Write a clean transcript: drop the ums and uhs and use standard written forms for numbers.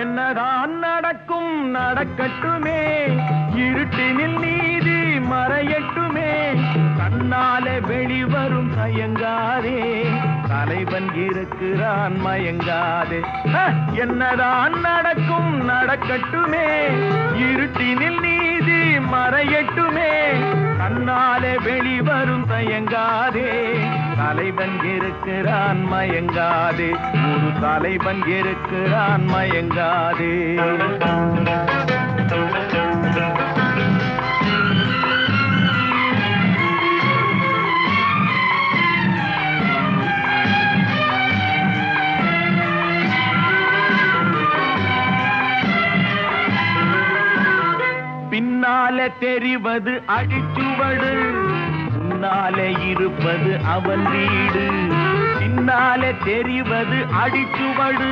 என்னதான் நடக்கும் நடக்கட்டுமே, இருட்டினில் நீதி மறையட்டுமே, கண்ணாலே வெளிவரும் தயங்காதே, தலைவன் இருக்கிறான் மயங்காதே. என்னதான் நடக்கும் நடக்கட்டுமே, இருட்டினில் நீதி மறையட்டுமே, கண்ணாலே வெளிவரும் தயங்காதே, தலைவன் இருக்கிறான் மயங்காதே, ஒரு தலைவன் இருக்கிறான் மயங்காதே. பின்னாலே தெரிவது அடிச்சுவடு, முன்னாலே இருப்பது அவன் வீடு. பின்னாலே தெரிவது அடிச்சுவடு,